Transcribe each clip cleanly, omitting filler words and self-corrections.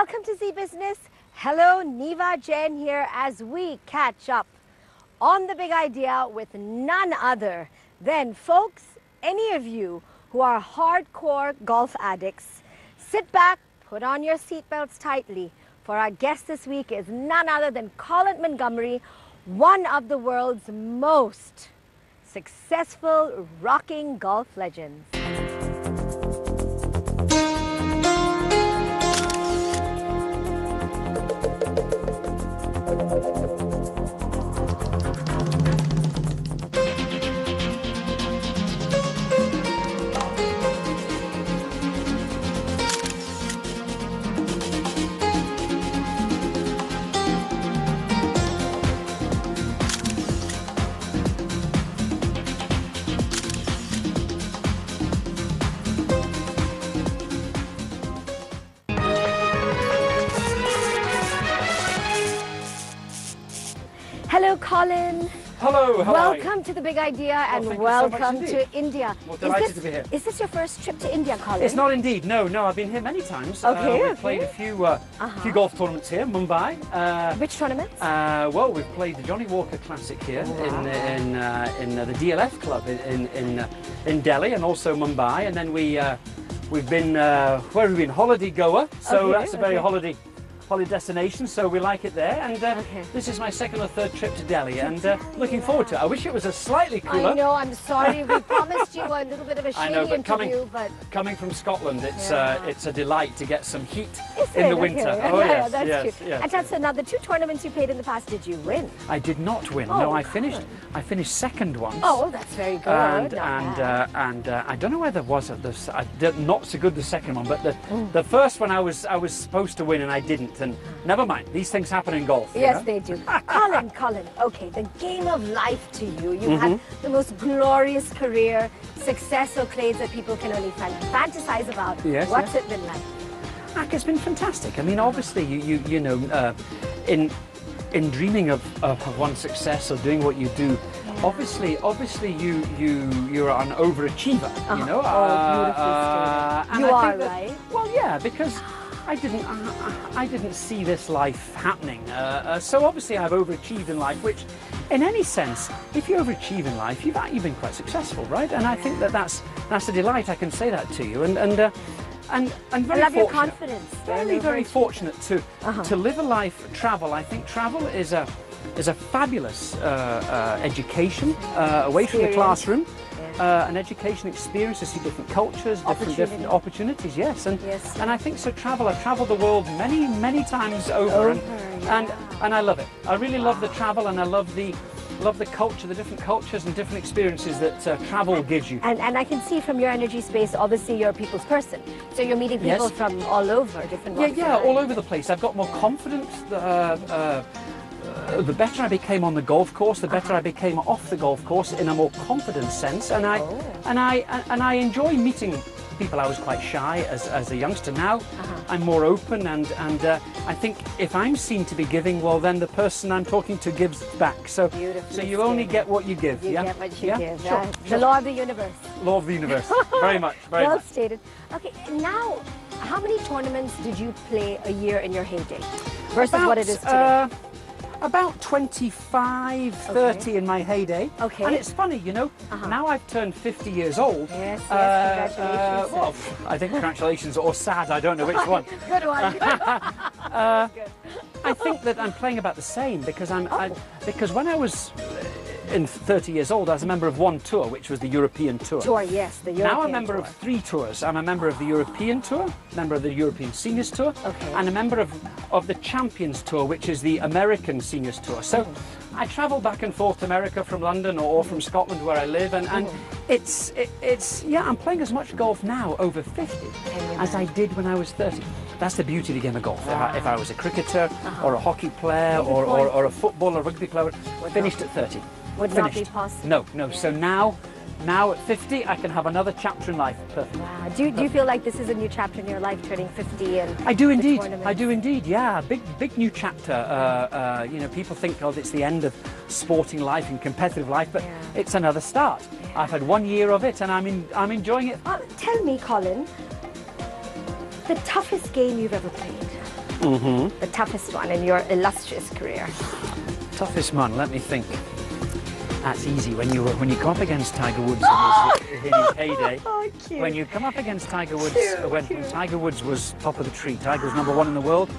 Welcome to Z Business. Hello, Niva Jain here as we catch up on the big idea with none other than, folks, any of you who are hardcore golf addicts, sit back, put on your seatbelts tightly, for our guest this week is none other than Colin Montgomerie, one of the world's most successful rocking golf legends. Hello, Colin. Hello, how are you? Welcome to The Big Idea and thank you so much welcome indeed. to India. Well, delighted to be here. Is this your first trip to India, Colin? It's not indeed. No, I've been here many times. Okay, We've played a few golf tournaments here, Mumbai. Which tournaments? Well, we've played the Johnny Walker Classic here in the DLF club in Delhi and also Mumbai, and then we've been where have we been? Holiday Goa. So that's a very holiday destination, so we like it there, and this is my second or third trip to Delhi, and looking forward to it. I wish it was a slightly cooler. I know, I'm sorry, we promised you a little bit of a shady interview, but coming from Scotland, it's a delight to get some heat Is in it? the winter. Okay. Oh yes, that's yes, true. yes. And that's another two tournaments you played in the past. Did you win? I did not win. Oh, no, I come finished second once. Oh, that's very good. And I don't know whether it was I did not so good the second one, but the first one I was supposed to win and I didn't. And never mind, these things happen in golf. Yes, they do. Colin, okay, the game of life to you. You had the most glorious career, success accolades that people can only fantasize about. Yes, What's it been like? It's been fantastic. I mean, obviously, you know, in dreaming of one's success or doing what you do, obviously you're an overachiever. You know. Beautiful. You are, right? Well, yeah, because I didn't see this life happening. So obviously I've overachieved in life, which, in any sense, if you overachieve in life, you've been quite successful, right? And I think that's a delight. I can say that to you, and very I love your confidence. Very fortunate to live a life, travel. I think travel is a fabulous education away from the classroom. An education experience to see different cultures, different opportunities. Yes, and I think so. I've traveled the world many times over, and I love it. I really love the travel, and I love the culture, the different cultures and different experiences that travel gives you. And I can see from your energy space, obviously you're a people's person. So you're meeting people from all over, different walks of life. all over the place. I've got more confidence. The better I became on the golf course, the better I became off the golf course in a more confident sense, and I enjoy meeting people. I was quite shy as a youngster. Now I'm more open, and I think if I'm seen to be giving, well, then the person I'm talking to gives back. So you only get what you give. You get what you give. Sure. The law of the universe. Law of the universe. Very much. Very well much. stated. Okay, now, how many tournaments did you play a year in your heyday versus what it is today? About 25, 30 in my heyday. Okay. And it's funny, you know, now I've turned 50 years old. Yes, congratulations. Well, I think congratulations or sad, I don't know which one. Good one. I think that I'm playing about the same because because when I was in 30 years old, I was a member of one tour, which was the European Tour. The European Now I'm a member of 3 tours. I'm a member of the European Tour, member of the European Seniors Tour, and a member of the Champions Tour, which is the American Seniors Tour. So I travel back and forth to America from London or from Scotland where I live, and I'm playing as much golf now over 50 as I did when I was 30. That's the beauty of the game of golf. If I was a cricketer or a hockey player or a football or rugby player, finished at 30. Would not be possible. No. Yeah. So now at 50, I can have another chapter in life. Perfect. Wow. Do you feel like this is a new chapter in your life, turning 50? And I do indeed. I do indeed. Yeah, big new chapter. You know, people think, oh, it's the end of sporting life and competitive life, but it's another start. Yeah. I've had 1 year of it, and I'm enjoying it. Tell me, Colin, the toughest game you've ever played. The toughest one in your illustrious career. Toughest one, let me think. That's easy. When you come up against Tiger Woods in his heyday, Oh, cute. when you come up against Tiger Woods, Cute, when Tiger Woods was top of the tree, Tiger was #1 in the world.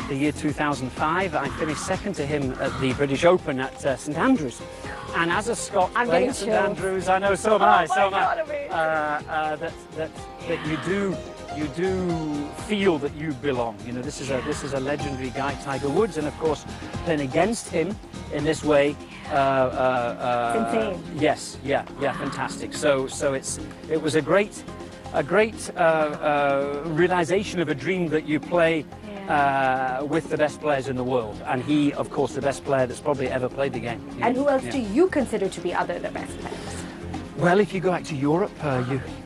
The year 2005, I finished second to him at the British Open at St Andrews. And as a Scot I'm playing getting at St chills. Andrews, I know, so am I, Oh so am my I. God, amazing. That you do feel that you belong. You know, this is a legendary guy, Tiger Woods, and of course, playing against him in this way. It's insane. Yes, yeah, fantastic. So it was a great realization of a dream that you play with the best players in the world, and he, of course, the best player that's probably ever played the game. And who else do you consider to be other the best players? Well, if you go back to Europe,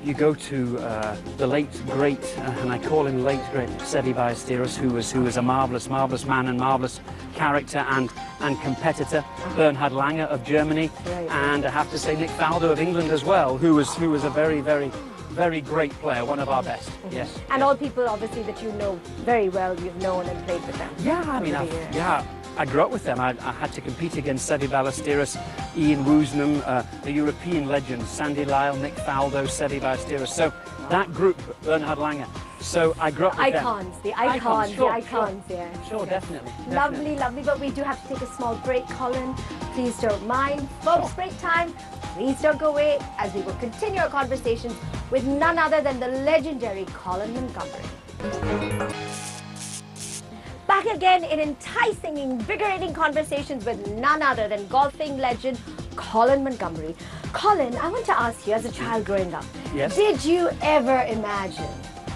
you go to the late great, and I call him late great, Seve Ballesteros, who was a marvelous man and marvelous character and competitor. Bernhard Langer of Germany, Right. and I have to say Nick Faldo of England as well, who was a very great player, one of our best. Yes. And all people, obviously, that you know very well, you've known and played with them. Yeah, I mean, over the years. I grew up with them. I had to compete against Seve Ballesteros, Ian Woosnam, the European legends, Sandy Lyle, Nick Faldo, Seve Ballesteros. So that group, Bernhard Langer. So I grew up with Icons, them. the icons, Sure, the icons, yeah. Sure, definitely. Lovely, lovely, but we do have to take a small break, Colin. Please don't mind. Folks, break time. Please don't go away as we will continue our conversations with none other than the legendary Colin Montgomerie. Back again in enticing, invigorating conversations with none other than golfing legend Colin Montgomerie. Colin, I want to ask you, as a child growing up, Yes. did you ever imagine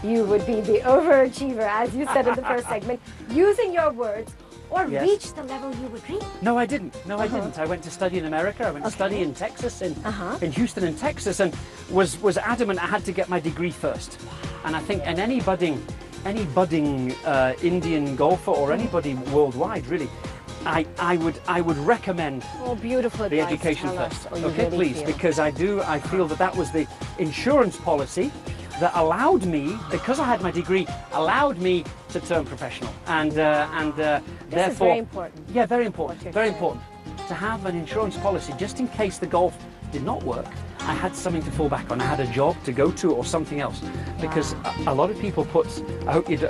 you would be the overachiever, as you said in the first segment, using your words, or Yes. reach the level you would reach? No, I didn't. No, I didn't. I went to study in America. I went to study in Texas, in Houston, in Texas, and was adamant I had to get my degree first. And I think, and any budding Indian golfer or anybody worldwide, really, I would recommend Oh, beautiful the advice. education Tell us first. what you Okay, really please, feel. because I feel that was the insurance policy that allowed me, because I had my degree, allowed me to turn professional, and therefore, very important. Yeah, very important, What you're very saying. important to have an insurance policy just in case the golf did not work. I had something to fall back on. I had a job to go to or something else, because a lot of people put, I hope you do,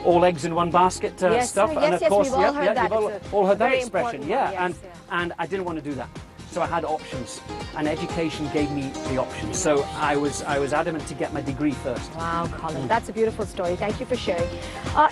all eggs in one basket Yes, stuff, sir. and Yes, of course, we've all heard that. you've It's all heard that very expression, important yeah, one, yes, and I didn't want to do that. So I had options, and education gave me the options. So I was adamant to get my degree first. Wow, Colin, that's a beautiful story. Thank you for sharing.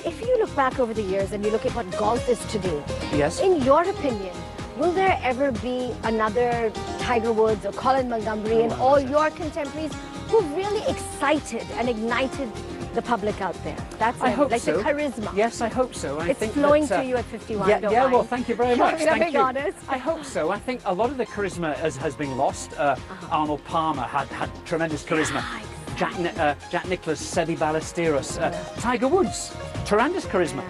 If you look back over the years and you look at what golf is today, Yes. in your opinion, will there ever be another Tiger Woods or Colin Montgomerie and all your contemporaries who really excited and ignited the public out there? That's I it, hope like so. the charisma. Yes, I hope so. I It's think flowing that, to you at 51. Yeah, don't yeah. mind. Well, thank you very much. I'm Thank being you. honest. I hope so. I think a lot of the charisma has been lost. Arnold Palmer had tremendous charisma. Jack Nicklaus, Seve Ballesteros, Tiger Woods, tremendous charisma.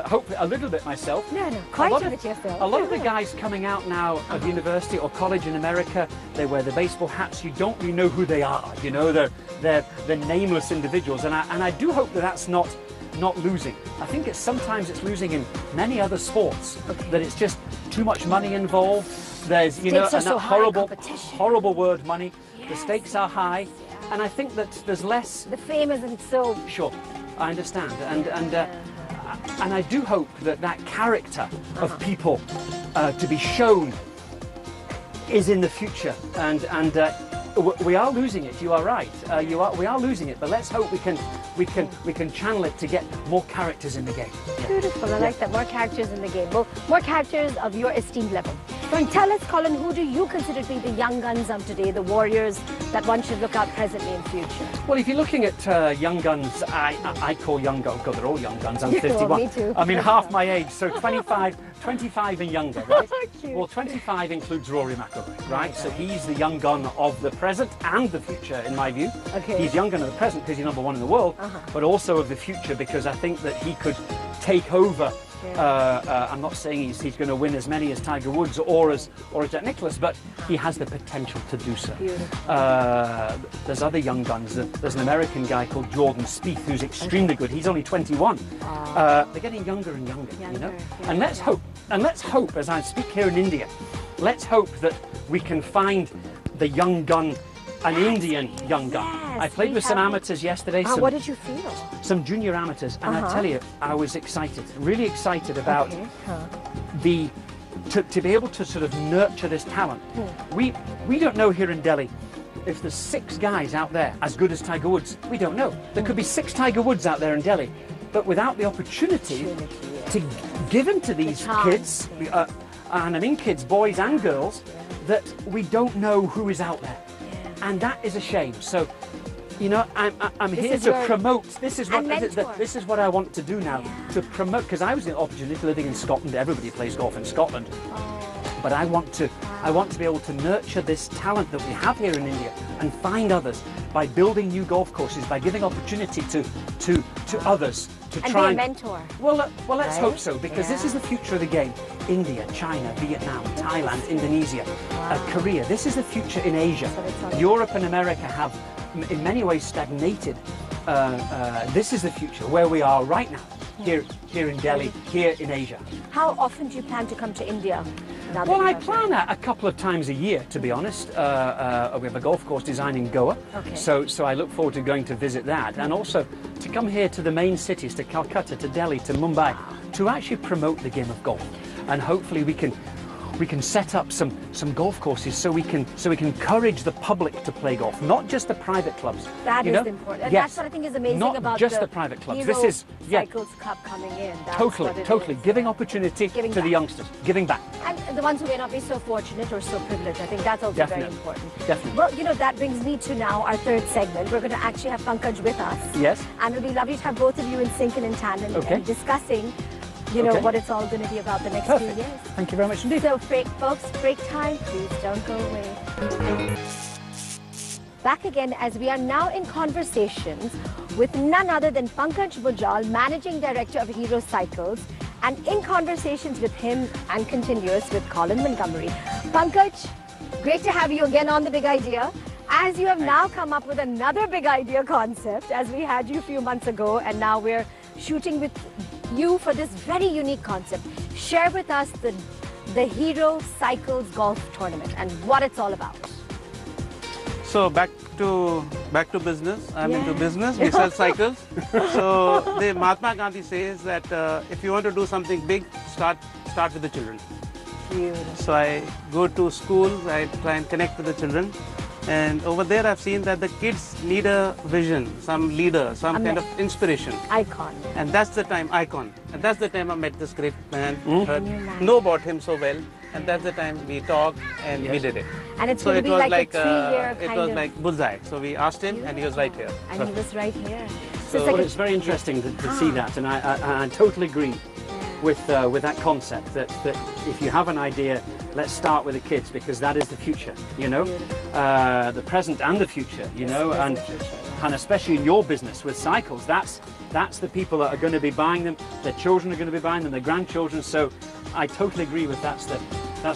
Hopefully a little bit myself. No, quite a lot a of bit yourself. A lot of the guys coming out now of university or college in America, they wear the baseball hats. You don't really know who they are. You know, they're nameless individuals, and I do hope that that's not losing. I think sometimes it's losing in many other sports. That it's just too much money involved. There's Stakes are and so that high, competition. horrible word money. The Yes. stakes are high, and I think that there's less. The fame isn't so... Sure, I understand, and I do hope that character of people to be shown is in the future, and we are losing it. You are right. We are losing it, but let's hope we can channel it to get more characters in the game. Yeah. Beautiful. I like that. More characters in the game. Well, more characters of your esteemed level. Tell us, Colin, who do you consider to be the young guns of today, the warriors that one should look out presently and future? Well, if you're looking at young guns, I call young guns. God, they're all young guns. I'm Yeah, 51. well, me too. I mean, half my age, so 25 and younger, right? Cute. Well, 25 includes Rory McIlroy, right? So he's the young gun of the present and the future, in my view. Okay. He's young gun of the present because he's #1 in the world, but also of the future because I think that he could take over I'm not saying he's going to win as many as Tiger Woods or as Jack Nicklaus, but he has the potential to do so. There's other young guns. There's an American guy called Jordan Spieth who's extremely good. He's only 21. They're getting younger and younger, you know. And let's hope, as I speak here in India, let's hope that we can find the young gun, an Indian young gun. I played with some amateurs yesterday. What did you feel? Some junior amateurs, and I tell you, I was excited, really excited about to be able to sort of nurture this talent. We don't know here in Delhi if there's 6 guys out there as good as Tiger Woods. We don't know. There could be 6 Tiger Woods out there in Delhi, but without the opportunity to give them to these kids, and I mean kids, boys and girls, that we don't know who is out there. And that is a shame. So, you know, I'm here to promote. This is what I want to do now, to promote, because I was in opportunity living in Scotland. Everybody plays golf in Scotland. But I want to be able to nurture this talent that we have here in India and find others by building new golf courses, by giving opportunity to others to try and be a mentor. Well, let's hope so, because this is the future of the game. India, China, Vietnam, Thailand, Indonesia, Korea. This is the future in Asia. Europe and America have, in many ways, stagnated. This is the future where we are right now. Here in Delhi, here in Asia. How often do you plan to come to India? Well, I plan a couple of times a year, to be honest. We have a golf course design in Goa, so I look forward to going to visit that, and also to come here to the main cities, to Calcutta, to Delhi, to Mumbai, to actually promote the game of golf, and hopefully we can set up some golf courses so we can encourage the public to play golf, not just the private clubs. That is important. And that's what I think is amazing not about just the private clubs. Hero this is Cycles Cup coming in. That's totally giving opportunity to the youngsters, giving back. And the ones who may not be so fortunate or so privileged. I think that's also very important. Definitely. Well, you know, that brings me to now our third segment. We're going to actually have Pankaj with us. Yes. And it'll be lovely to have both of you in sync and in tandem and discussing, you know, what it's all going to be about the next few years. Thank you very much indeed. So, folks, break time. Please don't go away. Back again, as we are now in conversations with none other than Pankaj Bujal, Managing Director of Hero Cycles, and in conversations with him and continuous with Colin Montgomerie. Pankaj, great to have you again on The Big Idea. As you have now come up with another big idea concept, as we had you a few months ago, and now we're shooting with you for this very unique concept. Share with us the Hero Cycles Golf Tournament and what it's all about. So back to business. I'm into business. We sell cycles. So the Mahatma Gandhi says that if you want to do something big, start with the children. Beautiful. So I go to schools. I try and connect with the children. And over there, I've seen that the kids need a vision, some leader, some kind of inspiration. Icon. And that's the time, icon. And that's the time I met this great man, know about him so well. And that's the time we talked and we did it. And it's going to be like a 3-year It was like bullseye. So we asked him and he was right here. And he was right here. So it's very interesting to see that, and I totally agree with that concept that if you have an idea, let's start with the kids, because that is the future, you know, the present and the future, you know, and especially in your business with cycles, that's the people that are going to be buying them, their children are going to be buying them, their grandchildren. So I totally agree with that's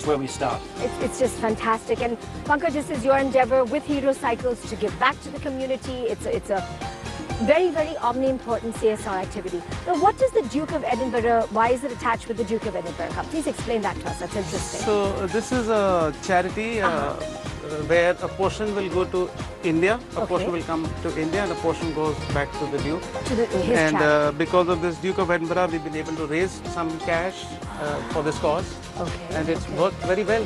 where we start. It's just fantastic. And Pankaj, this is your endeavor with Hero Cycles to give back to the community. It's a very, very omni-important CSR activity. Now, what does the Duke of Edinburgh, why is it attached with the Duke of Edinburgh Cup? Please explain that to us. That's interesting. So this is a charity where a portion will go to India, a portion will come to India, and a portion goes back to the Duke. And because of this Duke of Edinburgh, we've been able to raise some cash for this cause. And it's worked very well.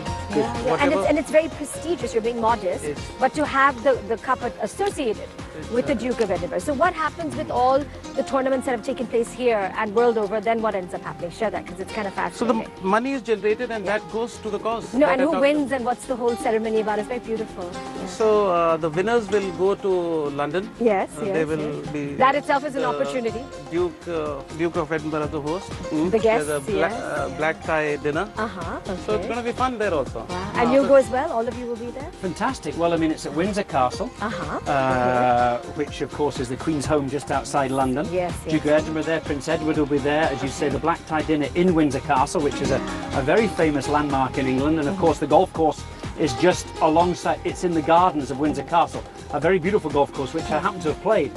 And it's very prestigious. You're being modest, but to have the cup associated with the Duke of Edinburgh. So what happens with all the tournaments that have taken place here and world over, then what ends up happening? Share that, because it's kind of fascinating. So the money is generated and that goes to the cause. No, and who wins and what's the whole ceremony about? very beautiful. Yeah. So the winners will go to London. Yes, They will be. That itself is an opportunity. Duke of Edinburgh the host. The guests, There's a black tie dinner. Okay. So it's going to be fun there also. Wow. And you'll go as well? All of you will be there? Fantastic. Well, I mean, it's at Windsor Castle, which of course is the Queen's home just outside London. Yes, Duke of Edinburgh there, Prince Edward will be there. As you say, the black tie dinner in Windsor Castle, which is a very famous landmark in England. And of course, the golf course is just alongside, it's in the gardens of Windsor Castle. A very beautiful golf course, which I happen to have played.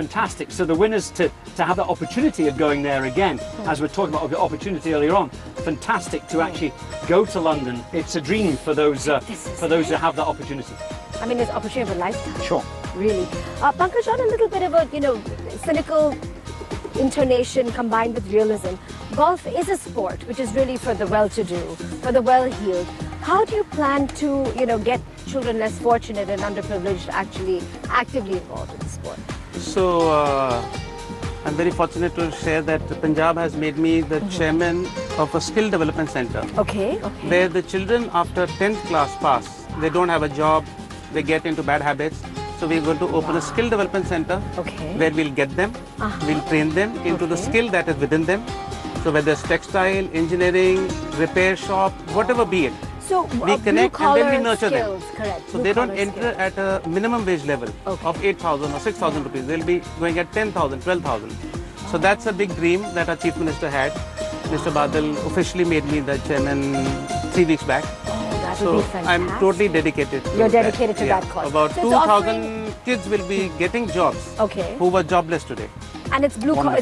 Fantastic. So the winners to have the opportunity of going there again, as we're talking about the opportunity earlier on, fantastic to actually go to London. It's a dream for those who have that opportunity. I mean, it's an opportunity of a lifetime. Sure. Really. Pankaj, on a little bit of a, cynical intonation combined with realism, golf is a sport which is really for the well-to-do, for the well-heeled. How do you plan to, get children less fortunate and underprivileged actually actively involved in the sport? So I'm very fortunate to share that Punjab has made me the chairman of a skill development center. Okay. Where the children after 10th class pass, they don't have a job, they get into bad habits. So we're going to open a skill development center where we'll get them, we'll train them into the skill that is within them. So whether it's textile, engineering, repair shop, whatever be it. So we connect and then we nurture skills, them. Correct. So they don't enter at a minimum wage level of 8,000 or 6,000 rupees. They'll be going at 10,000, 12,000. So that's a big dream that our Chief Minister had. Mr. Badal officially made me the chairman 3 weeks back. That so would be fantastic. I'm totally dedicated to You're dedicated to that cause. About so 2,000 kids will be getting jobs who were jobless today. And it's blue collar.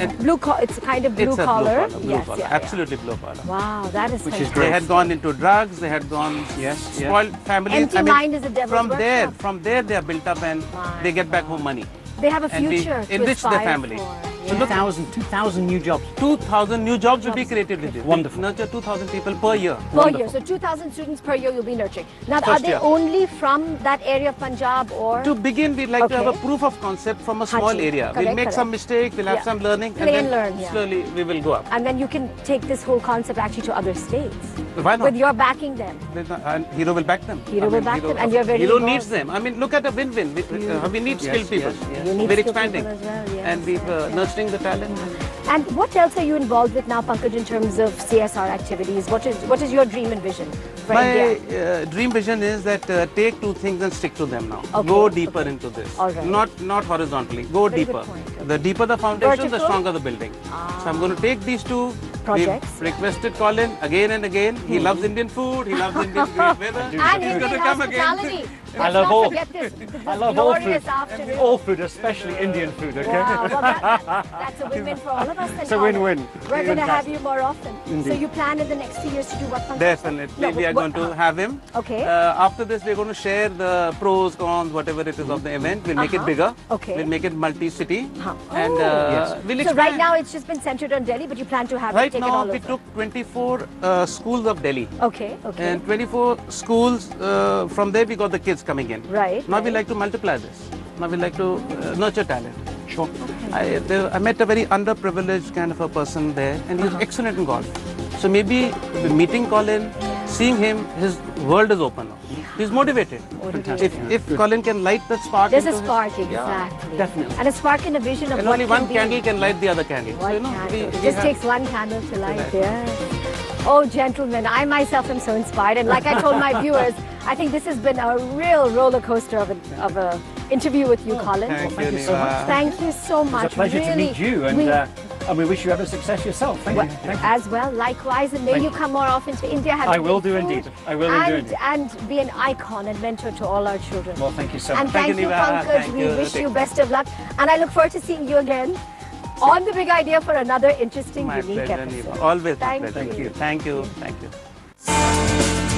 It's kind of blue collar. Blue collar. Absolutely blue collar. Wow, that is fantastic. They had gone into drugs. They had gone spoiled families. Empty mind is a devil's workshop. From there they are built up and they get back home money. They have a future and enrich their families. So 2,000 new jobs. 2,000 new jobs will be created with this. Wonderful. Nurture 2,000 people per year. Per year. So 2,000 students per year you'll be nurturing. Now, are they only from that area of Punjab or? To begin, we'd like to have a proof of concept from a small area. We'll make some mistakes, we'll have some learning, and then slowly we will go up. And then you can take this whole concept actually to other states. Why not? With your backing them. And Hero will back them. Hero will back them. And you're very Hero needs them. I mean, look at a win-win. We need skilled people. We're expanding. And we're nurturing the talent. And what else are you involved with now, Pankaj, in terms of CSR activities? What is your dream and vision for India? My dream vision is that take two things and stick to them now. Go deeper into this. Not horizontally. Go deeper. The deeper the foundation, the stronger the building. So I'm going to take these two projects. We've requested Colin again and again. He loves Indian food. He loves Indian great weather. And he's going to come again. I love all. I love all food. All food, especially Indian food. Okay. Wow, well that's a win-win for all of us. It's a win-win. We're going to have you more often. Indeed. So you plan in the next 2 years to do what? Definitely, we are going to have him. Okay. After this, we're going to share the pros, cons, whatever it is of the event. We'll make it bigger. Okay. We'll make it multi-city. And we'll expand. So right now it's just been centered on Delhi, but you plan to have it taken all over. Right now we took 24 schools of Delhi. Okay. And 24 schools. From there we got the kids coming in. Right. Now we like to multiply this. Now we like to nurture talent. Sure. I met a very underprivileged kind of a person there, and he's excellent in golf. So maybe meeting Colin, seeing him, his world is open now. He's motivated. If Colin can light that spark. There's a spark, exactly. Definitely. And a spark in a vision of and what only one candle can light the other candle. It just takes one candle to light, Oh, gentlemen, I myself am so inspired. And like I told my viewers, I think this has been a real roller coaster of an interview with you, Colin. Thank you so much. Thank you so much. It's a pleasure to meet you. And we wish you every success yourself. Thank you. As well, likewise. And may you come more often to India. I will do indeed. I will do indeed. And be an icon and mentor to all our children. Well, thank you so much. And thank you, Pankaj. We wish you best of luck. And I look forward to seeing you again on The Big Idea for another interesting, unique episode. Always Thank my pleasure. Thank you. Thank you.